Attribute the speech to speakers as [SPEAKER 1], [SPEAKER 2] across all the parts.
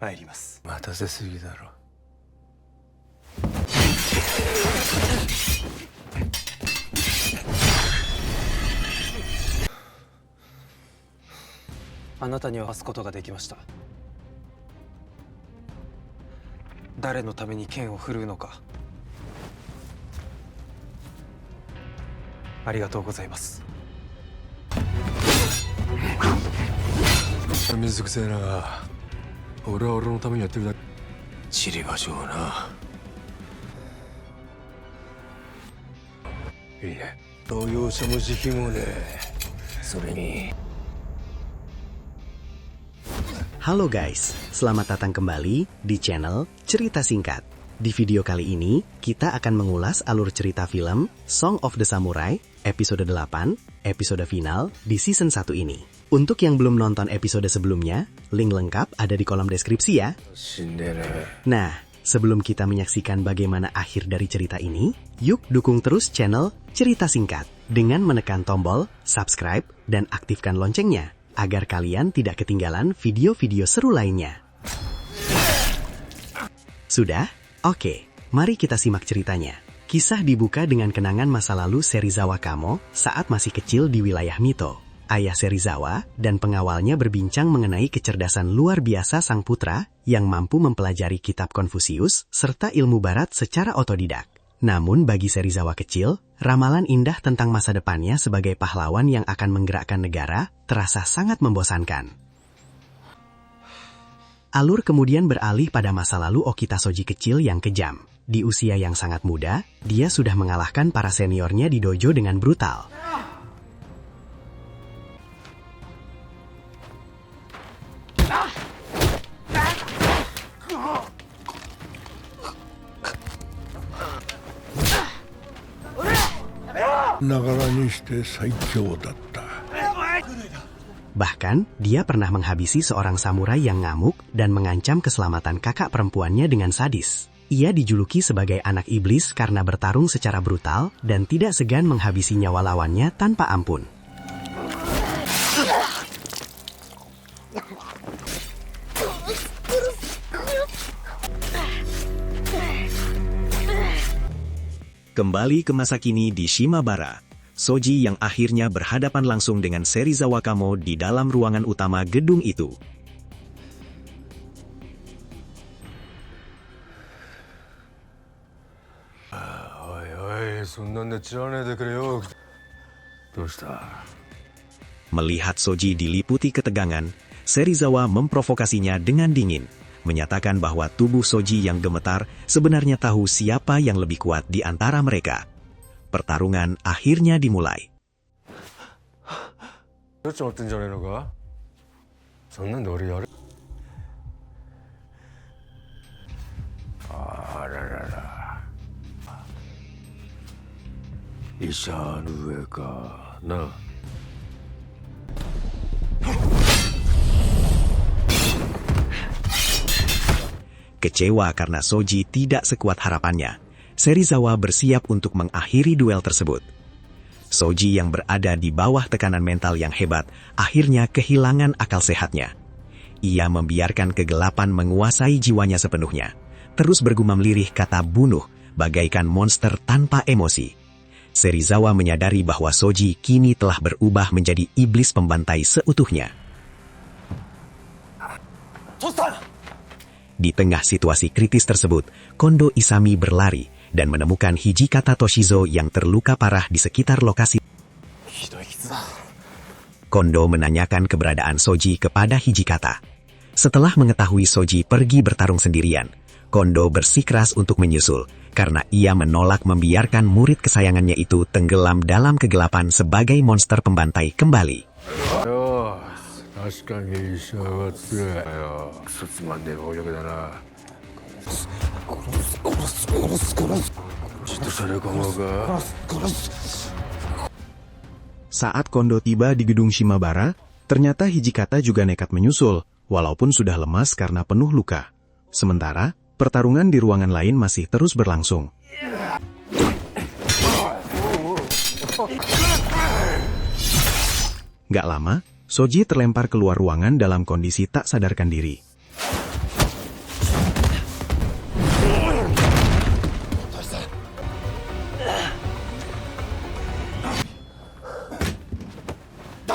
[SPEAKER 1] 参ります。
[SPEAKER 2] 待たせすぎだろ。
[SPEAKER 1] あなたには渡すことができました。誰のために剣を振るうのか。ありがとうございます。
[SPEAKER 2] 水くせえなが、俺は俺のためにやってるだけ。散り場所をな。いいね。動揺者も慈悲もねえ。それに
[SPEAKER 3] Halo guys, selamat datang kembali di channel Cerita Singkat. Di video kali ini, kita akan mengulas alur cerita film Song of the Samurai, episode 8, episode final di season 1 ini. Untuk yang belum nonton episode sebelumnya, link lengkap ada di kolom deskripsi ya. Nah, sebelum kita menyaksikan bagaimana akhir dari cerita ini, yuk dukung terus channel Cerita Singkat dengan menekan tombol subscribe dan aktifkan loncengnya, agar kalian tidak ketinggalan video-video seru lainnya. Sudah? Oke, mari kita simak ceritanya. Kisah dibuka dengan kenangan masa lalu Serizawa Kamo saat masih kecil di wilayah Mito. Ayah Serizawa dan pengawalnya berbincang mengenai kecerdasan luar biasa sang putra yang mampu mempelajari kitab Konfusius serta ilmu barat secara otodidak. Namun bagi Serizawa kecil, ramalan indah tentang masa depannya sebagai pahlawan yang akan menggerakkan negara terasa sangat membosankan. Alur kemudian beralih pada masa lalu Okita Soji kecil yang kejam. Di usia yang sangat muda, dia sudah mengalahkan para seniornya di dojo dengan brutal. Bahkan, dia pernah menghabisi seorang samurai yang ngamuk dan mengancam keselamatan kakak perempuannya dengan sadis. Ia dijuluki sebagai anak iblis karena bertarung secara brutal dan tidak segan menghabisi nyawa lawannya tanpa ampun. Kembali ke masa kini di Shimabara, Soji yang akhirnya berhadapan langsung dengan Serizawa Kamo di dalam ruangan utama gedung itu. Melihat Soji diliputi ketegangan, Serizawa memprovokasinya dengan dingin, menyatakan bahwa tubuh Soji yang gemetar sebenarnya tahu siapa yang lebih kuat di antara mereka. Pertarungan akhirnya dimulai. Kecewa karena Soji tidak sekuat harapannya, Serizawa bersiap untuk mengakhiri duel tersebut. Soji yang berada di bawah tekanan mental yang hebat akhirnya kehilangan akal sehatnya. Ia membiarkan kegelapan menguasai jiwanya sepenuhnya, terus bergumam lirih kata bunuh bagaikan monster tanpa emosi. Serizawa menyadari bahwa Soji kini telah berubah menjadi iblis pembantai seutuhnya. Di tengah situasi kritis tersebut, Kondo Isami berlari dan menemukan Hijikata Toshizo yang terluka parah di sekitar lokasi. Kondo menanyakan keberadaan Soji kepada Hijikata. Setelah mengetahui Soji pergi bertarung sendirian, Kondo bersikeras untuk menyusul karena ia menolak membiarkan murid kesayangannya itu tenggelam dalam kegelapan sebagai monster pembantai kembali. Saat Kondo tiba di gedung Shimabara, ternyata Hijikata juga nekat menyusul, walaupun sudah lemas karena penuh luka. Sementara, pertarungan di ruangan lain masih terus berlangsung. Gak lama, Soji terlempar keluar ruangan dalam kondisi tak sadarkan diri.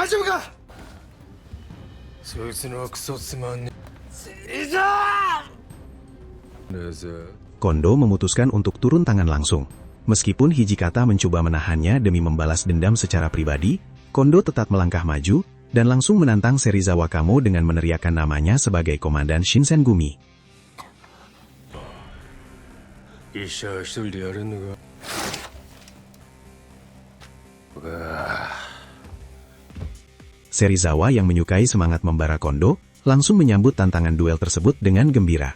[SPEAKER 2] 丈夫か。そいつのはクソつまんねえ。
[SPEAKER 3] Kondo memutuskan untuk turun tangan langsung. Meskipun Hijikata mencoba menahannya demi membalas dendam secara pribadi, Kondo tetap melangkah maju dan langsung menantang Serizawa Kamo dengan meneriakkan namanya sebagai Komandan Shinsengumi.
[SPEAKER 2] 医者は一人でやれんのか。
[SPEAKER 3] Serizawa yang menyukai semangat membara Kondo, langsung menyambut tantangan duel tersebut dengan gembira.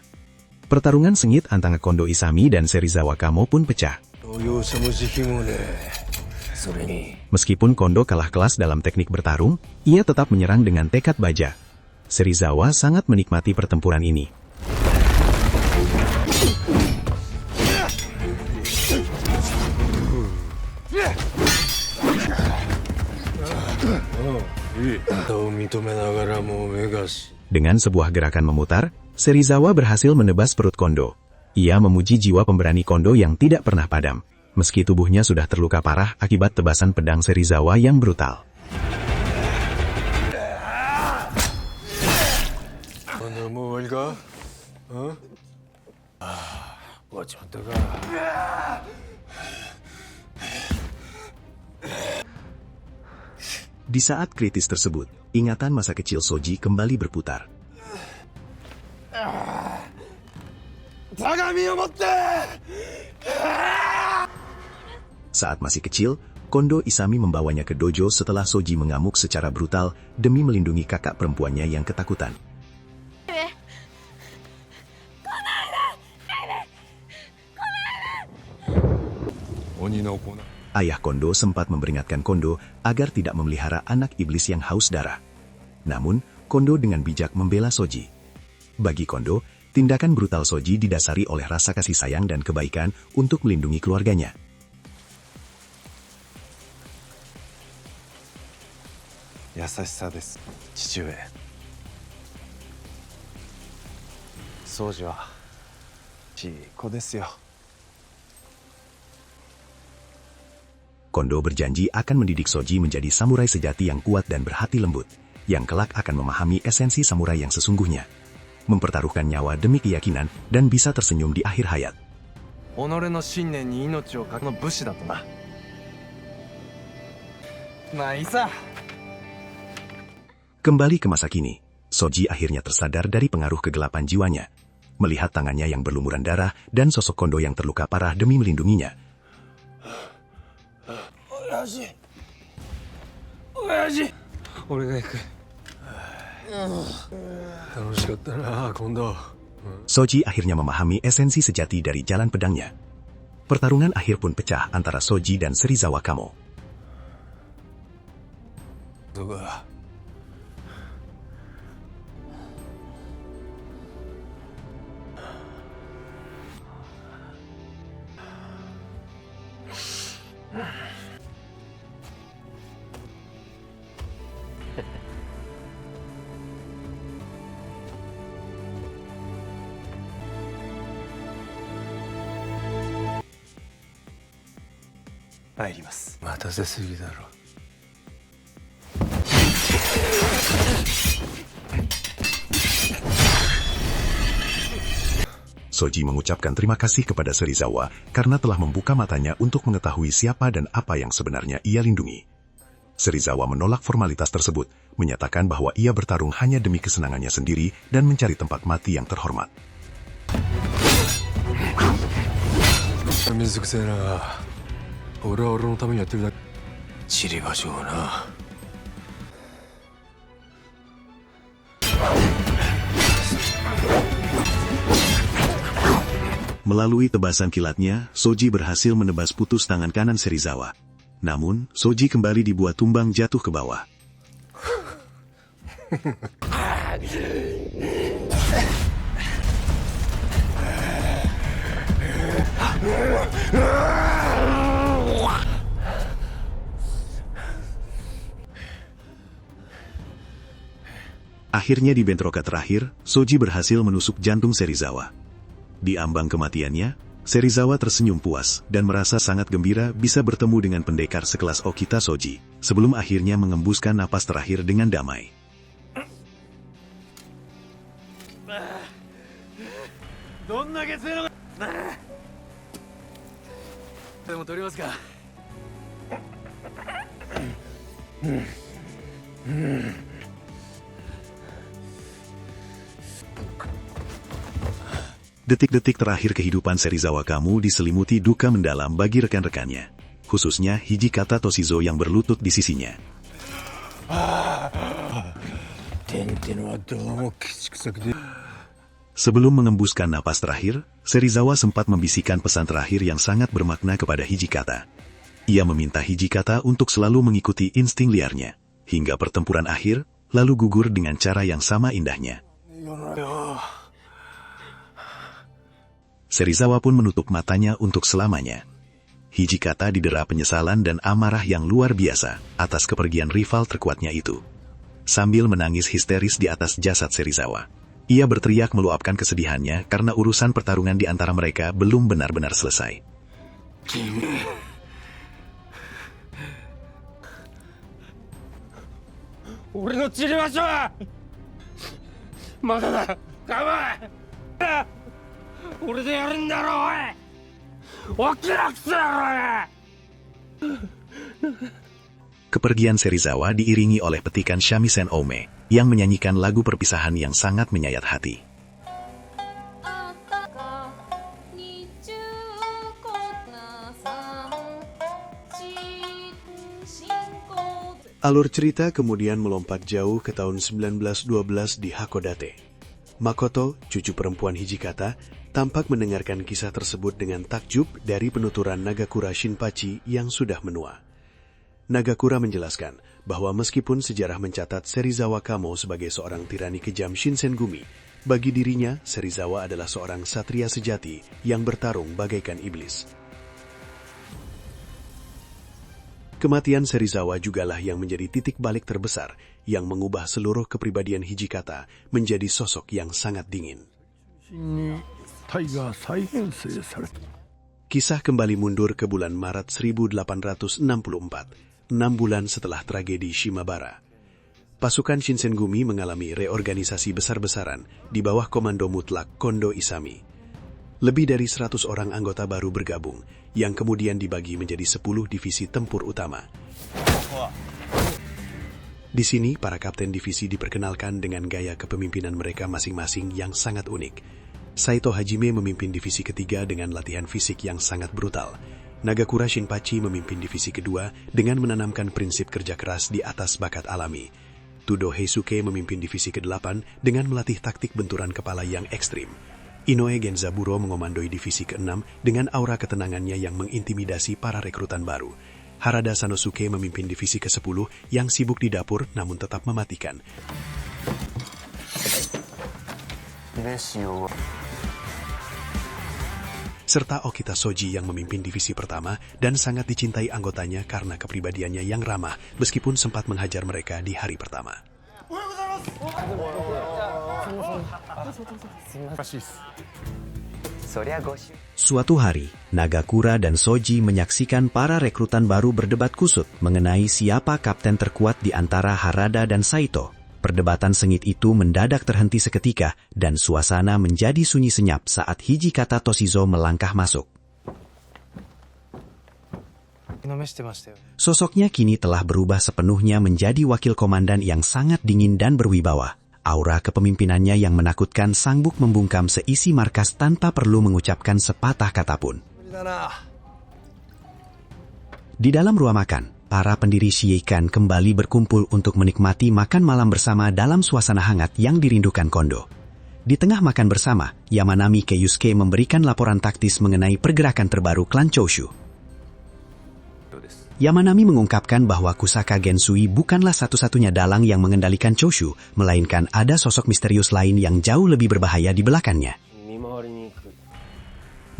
[SPEAKER 3] Pertarungan sengit antara Kondo Isami dan Serizawa Kamo pun pecah. Meskipun Kondo kalah kelas dalam teknik bertarung, ia tetap menyerang dengan tekad baja. Serizawa sangat menikmati pertempuran ini. Dengan sebuah gerakan memutar, Serizawa berhasil menebas perut Kondo. Ia memuji jiwa pemberani Kondo yang tidak pernah padam, meski tubuhnya sudah terluka parah akibat tebasan pedang Serizawa yang brutal. Di saat kritis tersebut, ingatan masa kecil Soji kembali berputar. Saat masih kecil, Kondo Isami membawanya ke dojo setelah Soji mengamuk secara brutal demi melindungi kakak perempuannya yang ketakutan. Ayah Kondo sempat memperingatkan Kondo agar tidak memelihara anak iblis yang haus darah. Namun, Kondo dengan bijak membela Soji. Bagi Kondo, tindakan brutal Soji didasari oleh rasa kasih sayang dan kebaikan untuk melindungi keluarganya.
[SPEAKER 1] Yasashisa desu, chichue. Soji wa chiiko desu yo.
[SPEAKER 3] Kondo berjanji akan mendidik Soji menjadi samurai sejati yang kuat dan berhati lembut, yang kelak akan memahami esensi samurai yang sesungguhnya, mempertaruhkan nyawa demi keyakinan dan bisa tersenyum di akhir hayat. Kembali ke masa kini, Soji akhirnya tersadar dari pengaruh kegelapan jiwanya, melihat tangannya yang berlumuran darah dan sosok Kondo yang terluka parah demi melindunginya. Soji akhirnya memahami esensi sejati dari jalan pedangnya. Pertarungan akhir pun pecah antara Soji dan Serizawa Kamo. Soji mengucapkan terima kasih kepada Serizawa karena telah membuka matanya untuk mengetahui siapa dan apa yang sebenarnya ia lindungi. Serizawa menolak formalitas tersebut, menyatakan bahwa ia bertarung hanya demi kesenangannya sendiri dan mencari tempat mati yang terhormat. Melalui tebasan kilatnya, Soji berhasil menebas putus tangan kanan Serizawa. Namun, Soji kembali dibuat tumbang jatuh ke bawah. Akhirnya di bentrokan terakhir, Soji berhasil menusuk jantung Serizawa. Di ambang kematiannya,
[SPEAKER 4] Serizawa tersenyum puas dan merasa sangat gembira bisa bertemu dengan pendekar sekelas Okita Soji, sebelum akhirnya mengembuskan napas terakhir dengan damai. Detik-detik terakhir kehidupan Serizawa Kamu diselimuti duka mendalam bagi rekan-rekannya, khususnya Hijikata Toshizo yang berlutut di sisinya. Sebelum mengembuskan napas terakhir, Serizawa sempat membisikkan pesan terakhir yang sangat bermakna kepada Hijikata. Ia meminta Hijikata untuk selalu mengikuti insting liarnya, hingga pertempuran akhir, lalu gugur dengan cara yang sama indahnya. Serizawa pun menutup matanya untuk selamanya. Hijikata didera penyesalan dan amarah yang luar biasa atas kepergian rival terkuatnya itu. Sambil menangis histeris di atas jasad Serizawa, ia berteriak meluapkan kesedihannya karena urusan pertarungan di antara mereka belum benar-benar selesai. Kepergian Serizawa diiringi oleh petikan Shamisen Ome yang menyanyikan lagu perpisahan yang sangat menyayat hati. Alur cerita kemudian melompat jauh ke tahun 1912 di Hakodate. Makoto, cucu perempuan Hijikata, tampak mendengarkan kisah tersebut dengan takjub dari penuturan Nagakura Shinpachi yang sudah menua. Nagakura menjelaskan bahwa meskipun sejarah mencatat Serizawa Kamo sebagai seorang tirani kejam Shinsengumi, bagi dirinya Serizawa adalah seorang satria sejati yang bertarung bagaikan iblis. Kematian Serizawa jugalah yang menjadi titik balik terbesar yang mengubah seluruh kepribadian Hijikata menjadi sosok yang sangat dingin. Kisah kembali mundur ke bulan Maret 1864, 6 bulan setelah tragedi Shimabara. Pasukan Shinsengumi mengalami reorganisasi besar-besaran di bawah komando mutlak Kondo Isami. Lebih dari 100 orang anggota baru bergabung, yang kemudian dibagi menjadi 10 divisi tempur utama. Di sini, para kapten divisi diperkenalkan dengan gaya kepemimpinan mereka masing-masing yang sangat unik. Saito Hajime memimpin divisi ketiga dengan latihan fisik yang sangat brutal. Nagakura Shinpachi memimpin divisi kedua dengan menanamkan prinsip kerja keras di atas bakat alami. Tudo Heisuke memimpin divisi ke-8 dengan melatih taktik benturan kepala yang ekstrim. Inoue Genzaburo mengomandoi divisi ke-6 dengan aura ketenangannya yang mengintimidasi para rekrutan baru. Harada Sanosuke memimpin divisi ke-10 yang sibuk di dapur namun tetap mematikan. Serta Okita Soji yang memimpin divisi pertama dan sangat dicintai anggotanya karena kepribadiannya yang ramah meskipun sempat menghajar mereka di hari pertama. Suatu hari, Nagakura dan Soji menyaksikan para rekrutan baru berdebat kusut mengenai siapa kapten terkuat di antara Harada dan Saito. Perdebatan sengit itu mendadak terhenti seketika dan suasana menjadi sunyi senyap saat Hijikata Toshizo melangkah masuk. Sosoknya kini telah berubah sepenuhnya menjadi wakil komandan yang sangat dingin dan berwibawa. Aura kepemimpinannya yang menakutkan sanggup membungkam seisi markas tanpa perlu mengucapkan sepatah kata pun. Di dalam ruang makan, para pendiri Shieikan kembali berkumpul untuk menikmati makan malam bersama dalam suasana hangat yang dirindukan Kondo. Di tengah makan bersama, Yamanami Keisuke memberikan laporan taktis mengenai pergerakan terbaru klan Choshu. Yamanami mengungkapkan bahwa Kusaka Gensui bukanlah satu-satunya dalang yang mengendalikan Choshu, melainkan ada sosok misterius lain yang jauh lebih berbahaya di belakangnya.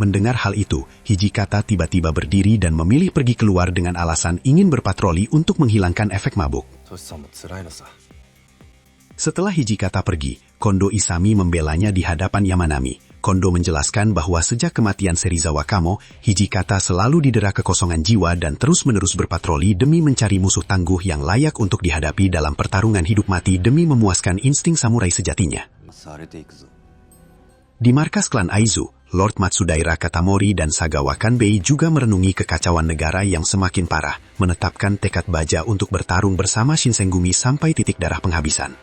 [SPEAKER 4] Mendengar hal itu, Hijikata tiba-tiba berdiri dan memilih pergi keluar dengan alasan ingin berpatroli untuk menghilangkan efek mabuk. Setelah Hijikata pergi, Kondo Isami membelanya di hadapan Yamanami. Kondo menjelaskan bahwa sejak kematian Serizawa Kamo, Hijikata selalu didera kekosongan jiwa dan terus-menerus berpatroli demi mencari musuh tangguh yang layak untuk dihadapi dalam pertarungan hidup mati demi memuaskan insting samurai sejatinya. Di markas klan Aizu, Lord Matsudaira Katamori dan Sagawa Kanbei juga merenungi kekacauan negara yang semakin parah, menetapkan tekad baja untuk bertarung bersama Shinsengumi sampai titik darah penghabisan.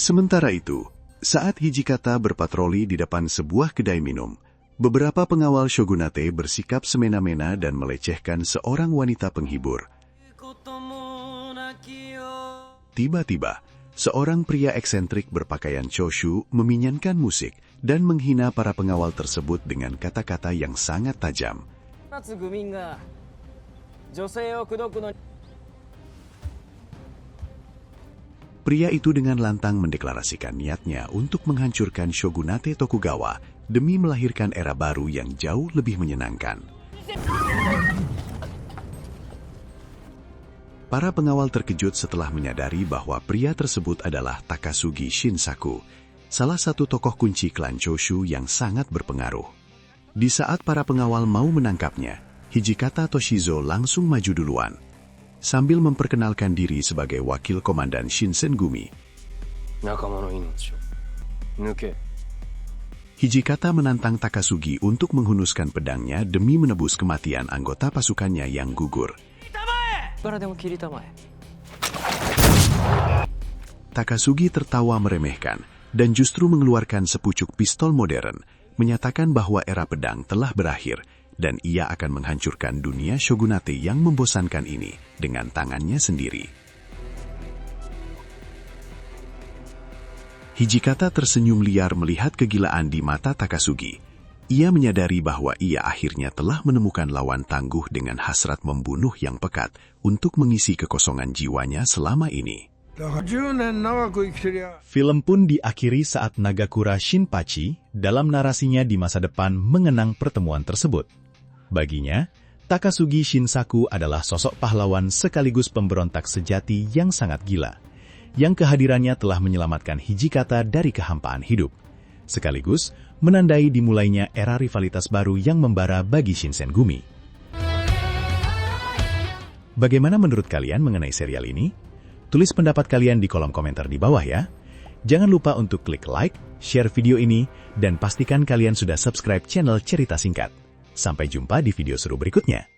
[SPEAKER 4] Sementara itu, saat Hijikata berpatroli di depan sebuah kedai minum, beberapa pengawal shogunate bersikap semena-mena dan melecehkan seorang wanita penghibur. Tiba-tiba, seorang pria eksentrik berpakaian choshu meminyankan musik dan menghina para pengawal tersebut dengan kata-kata yang sangat tajam. Pria itu dengan lantang mendeklarasikan niatnya untuk menghancurkan Shogunate Tokugawa demi melahirkan era baru yang jauh lebih menyenangkan. Para pengawal terkejut setelah menyadari bahwa pria tersebut adalah Takasugi Shinsaku, salah satu tokoh kunci klan Choshu yang sangat berpengaruh. Di saat para pengawal mau menangkapnya, Hijikata Toshizo langsung maju duluan. Sambil memperkenalkan diri sebagai wakil komandan Shinsengumi. Hijikata menantang Takasugi untuk menghunuskan pedangnya demi menebus kematian anggota pasukannya yang gugur. Takasugi tertawa meremehkan dan justru mengeluarkan sepucuk pistol modern, menyatakan bahwa era pedang telah berakhir dan ia akan menghancurkan dunia shogunate yang membosankan ini dengan tangannya sendiri. Hijikata tersenyum liar melihat kegilaan di mata Takasugi. Ia menyadari bahwa ia akhirnya telah menemukan lawan tangguh dengan hasrat membunuh yang pekat untuk mengisi kekosongan jiwanya selama ini.
[SPEAKER 5] Film pun diakhiri saat Nagakura Shinpachi dalam narasinya di masa depan mengenang pertemuan tersebut. Baginya, Takasugi Shinsaku adalah sosok pahlawan sekaligus pemberontak sejati yang sangat gila, yang kehadirannya telah menyelamatkan Hijikata dari kehampaan hidup, sekaligus menandai dimulainya era rivalitas baru yang membara bagi Shinsengumi. Bagaimana menurut kalian mengenai serial ini? Tulis pendapat kalian di kolom komentar di bawah ya. Jangan lupa untuk klik like, share video ini, dan pastikan kalian sudah subscribe channel Cerita Singkat. Sampai jumpa di video seru berikutnya.